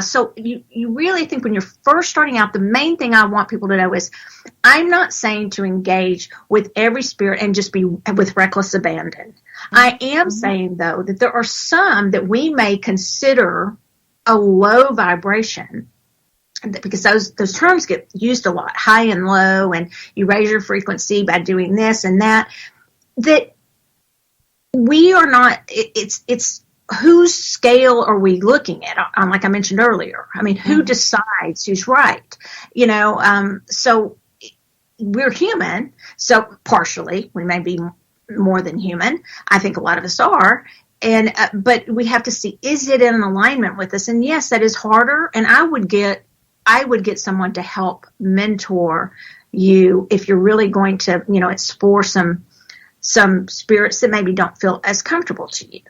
so you really think when you're first starting out, the main thing I want people to know is I'm not saying to engage with every spirit and just be with reckless abandon. I am saying, though, that there are some that we may consider a low vibration, because those terms get used a lot, high and low, and you raise your frequency by doing this and that we are not, it's whose scale are we looking at? Like I mentioned earlier, I mean, who decides who's right? You know, so we're human, so partially we may be more than human. I think a lot of us are. And, but we have to see, is it in alignment with us? And yes, that is harder. And I would get someone to help mentor you if you're really going to, you know, explore some spirits that maybe don't feel as comfortable to you.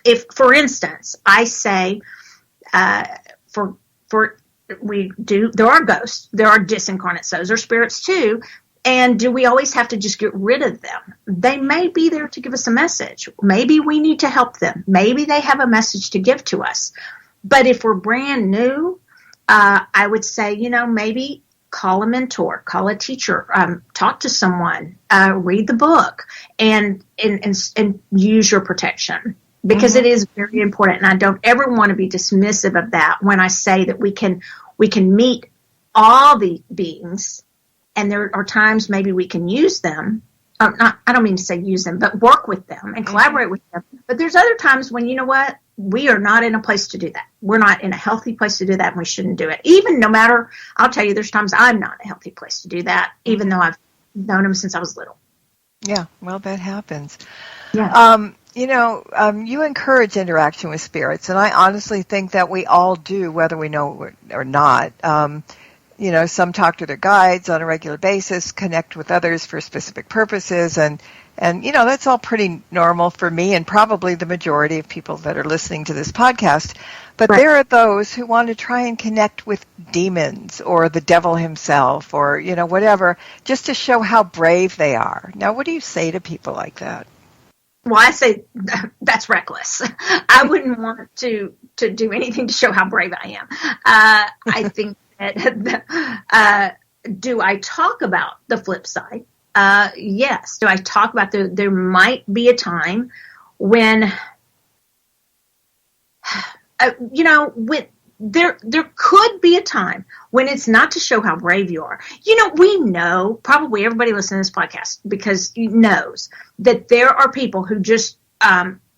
If, for instance, I say, there are ghosts, there are disincarnates, those are spirits too. And do we always have to just get rid of them? They may be there to give us a message. Maybe we need to help them. Maybe they have a message to give to us. But if we're brand new, I would say, you know, maybe call a mentor, call a teacher, talk to someone, read the book, and use your protection, because it is very important. And I don't ever want to be dismissive of that when I say that we can meet all the beings, and there are times maybe we can use them. I don't mean to say use them, but work with them and collaborate with them. But there's other times when, you know what, we are not in a place to do that. We're not in a healthy place to do that, and we shouldn't do it. Even no matter, I'll tell you, there's times I'm not in a healthy place to do that, even though I've known them since I was little. Yeah, well, that happens. Yeah. You encourage interaction with spirits, and I honestly think that we all do, whether we know it or not. Some talk to their guides on a regular basis, connect with others for specific purposes, and that's all pretty normal for me and probably the majority of people that are listening to this podcast. But there are those who want to try and connect with demons or the devil himself or, whatever, just to show how brave they are. Now, what do you say to people like that? Well, I say that's reckless. I wouldn't want to do anything to show how brave I am. I think that, do I talk about the flip side? Yes. Do I talk about there might be a time when, when there could be a time when it's not to show how brave you are. We know, probably everybody listening to this podcast because knows that there are people who just,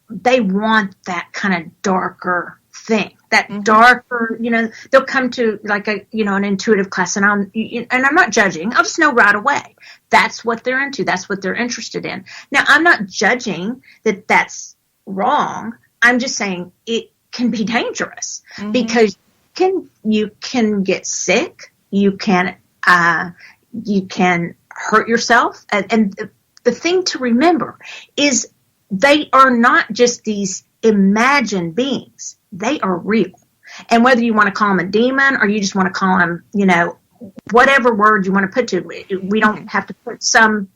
they want that kind of darker thing, that darker, they'll come to like an intuitive class and I'm not judging. I'll just know right away. That's what they're into. That's what they're interested in. Now, I'm not judging that that's wrong. I'm just saying it can be dangerous because you can get sick. You can hurt yourself. And the thing to remember is they are not just these imagined beings. They are real. And whether you want to call them a demon or you just want to call them, whatever word you want to put to it, we don't have to put some,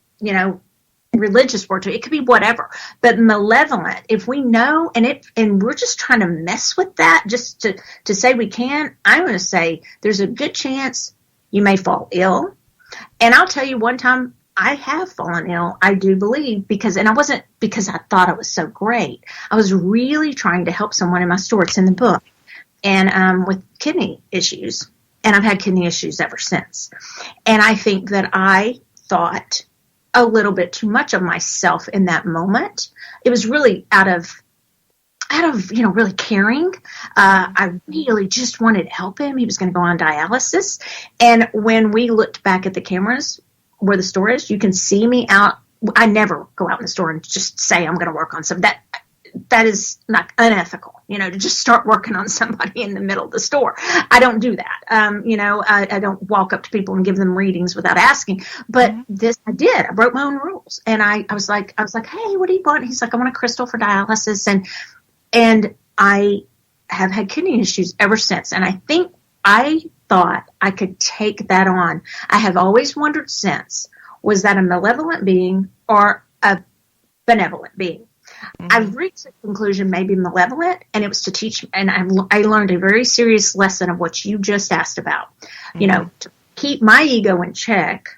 religious word to it. It could be whatever. But malevolent, if we know, and we're just trying to mess with that just to say we can, I'm going to say there's a good chance you may fall ill. And I'll tell you, one time I have fallen ill, I do believe, and I wasn't because I thought it was so great. I was really trying to help someone in my store. It's in the book. And with kidney issues. And I've had kidney issues ever since. And I think that I thought a little bit too much of myself in that moment. It was really out of really caring. I really just wanted to help him. He was going to go on dialysis. And when we looked back at the cameras where the store is, you can see me out. I never go out in the store and just say I'm going to work on something. That is not unethical, to just start working on somebody in the middle of the store. I don't do that. I don't walk up to people and give them readings without asking. But this I did. I broke my own rules. And I was like, hey, what do you want? He's like, I want a crystal for dialysis. And I have had kidney issues ever since. And I thought I could take that on. I have always wondered since, was that a malevolent being or a benevolent being? I've reached the conclusion maybe malevolent, and it was to teach, and I learned a very serious lesson of what you just asked about, to keep my ego in check.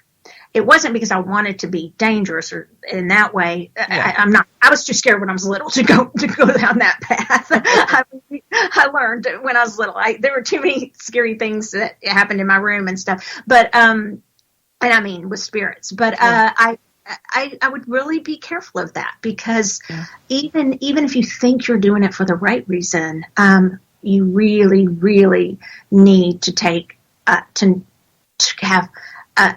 It wasn't because I wanted to be dangerous or in that way. Yeah. I'm not. I was too scared when I was little to go down that path. I learned when I was little. There were too many scary things that happened in my room and stuff. But and I mean with spirits. But I would really be careful of that because even if you think you're doing it for the right reason, you really, really need to take to have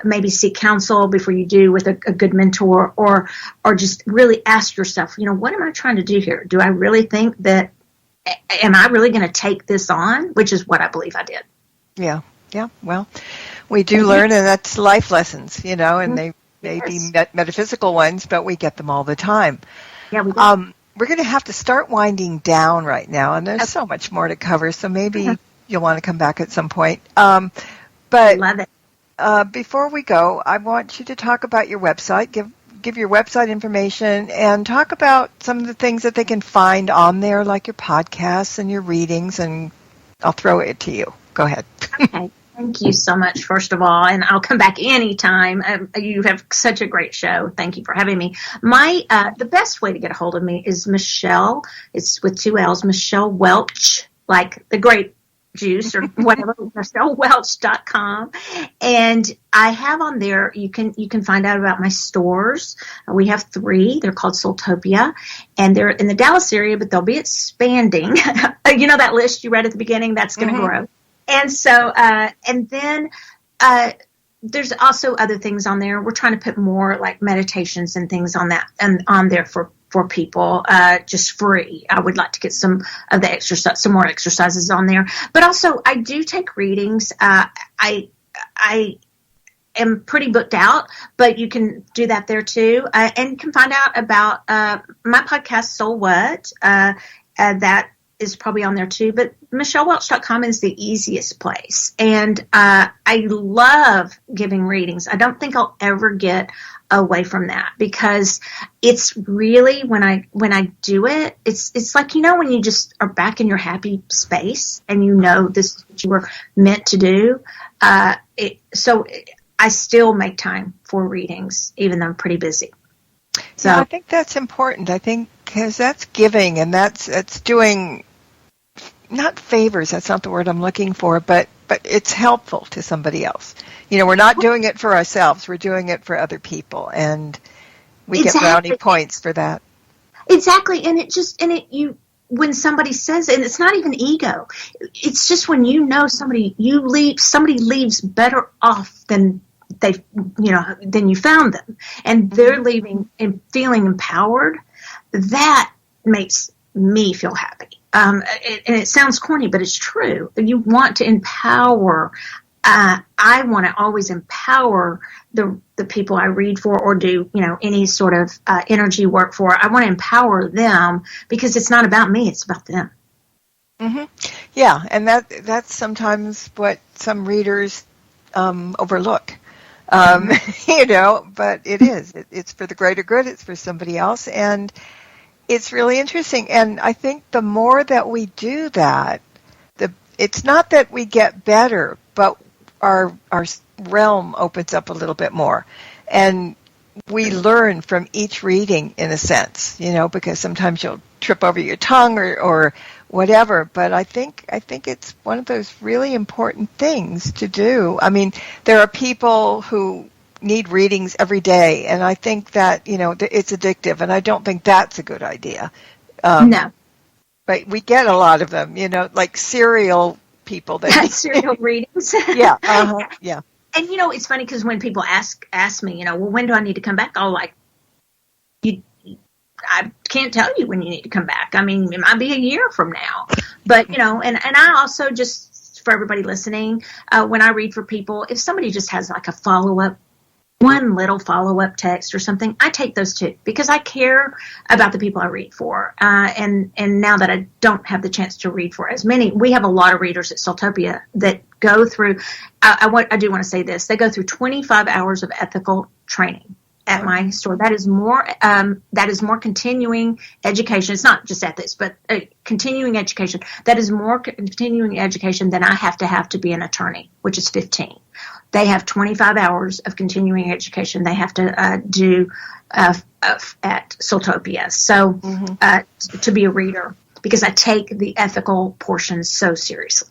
maybe seek counsel before you do with a good mentor, or just really ask yourself, what am I trying to do here? Do I really think that? Am I really going to take this on? Which is what I believe I did. Yeah. Well, we do learn, and that's life lessons, and they may be metaphysical ones, but we get them all the time. Yeah, we do. We're going to have to start winding down right now, and there's so much more to cover, so maybe you'll want to come back at some point. But love it. Before we go, I want you to talk about your website, give your website information, and talk about some of the things that they can find on there, like your podcasts and your readings, and I'll throw it to you. Go ahead. Okay. Thank you so much, first of all, and I'll come back anytime. You have such a great show. Thank you for having me. The best way to get a hold of me is Michelle. It's with 2 L's, Michelle Welch, like the grape juice or whatever, MichelleWelch.com. And I have on there, you can find out about my stores. We have 3. They're called Soultopia, and they're in the Dallas area, but they'll be expanding. That list you read at the beginning, that's going to grow. And so, and then there's also other things on there. We're trying to put more like meditations and things on that and on there for people, just free. I would like to get some of the some more exercises on there. But also, I do take readings. I am pretty booked out, but you can do that there too. And you can find out about my podcast, Soul What. That is probably on there too. But MichelleWelch.com is the easiest place. And I love giving readings. I don't think I'll ever get away from that, because it's really, when I do it, it's like, when you just are back in your happy space and this is what you were meant to do. So I still make time for readings, even though I'm pretty busy. So yeah, I think that's important. I think because that's giving, and that's doing, not favors, that's not the word I'm looking for, but it's helpful to somebody else. We're not doing it for ourselves, we're doing it for other people, and we get brownie points for that. Exactly. And when somebody says it, and it's not even ego, it's just when somebody leaves better off than than you found them, and they're leaving and feeling empowered, that makes me feel happy. And it sounds corny, but it's true. You want to empower. I want to always empower the people I read for or do, any sort of energy work for. I want to empower them, because it's not about me, it's about them. Mm-hmm. Yeah, and that's sometimes what some readers overlook. But it is. It's for the greater good. It's for somebody else, and it's really interesting. And I think the more that we do that, it's not that we get better, but our realm opens up a little bit more, and we learn from each reading, in a sense. Because sometimes you'll trip over your tongue or whatever. But I think it's one of those really important things to do. I mean, there are people who need readings every day, and I think that, it's addictive, and I don't think that's a good idea. No. But we get a lot of them, like serial people. Serial readings. Yeah. Yeah. And, it's funny, because when people ask me, well, when do I need to come back? I'll I can't tell you when you need to come back. I mean, it might be a year from now. But, and I also, just for everybody listening, when I read for people, if somebody just has like a follow-up, one little follow-up text or something, I take those too, because I care about the people I read for. And now that I don't have the chance to read for as many, we have a lot of readers at Soultopia that go through, I do want to say this, they go through 25 hours of ethical training at my store. That is more continuing education. It's not just ethics, but continuing education. That is more continuing education than I have to be an attorney, which is 15. They have 25 hours of continuing education they have to do at Soultopia. So to be a reader, because I take the ethical portions so seriously.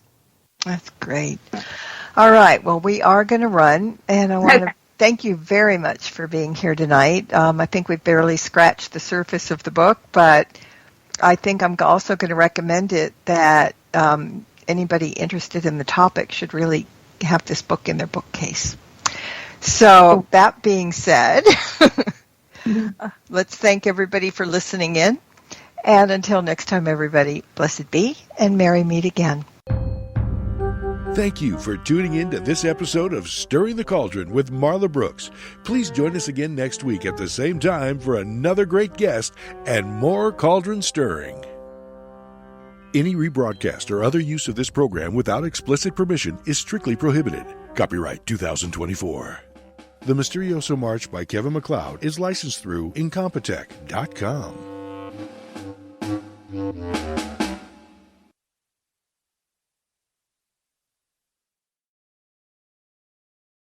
That's great. All right. Well, we are going to run, and I want to thank you very much for being here tonight. I think we've barely scratched the surface of the book, but I think I'm also going to recommend it that anybody interested in the topic should really have this book in their bookcase. So that being said, let's thank everybody for listening in. And until next time, everybody, blessed be and merry meet again. Thank you for tuning in to this episode of Stirring the Cauldron with Marla Brooks. Please join us again next week at the same time for another great guest and more cauldron stirring. Any rebroadcast or other use of this program without explicit permission is strictly prohibited. Copyright 2024. The Mysterioso March by Kevin MacLeod is licensed through Incompetech.com.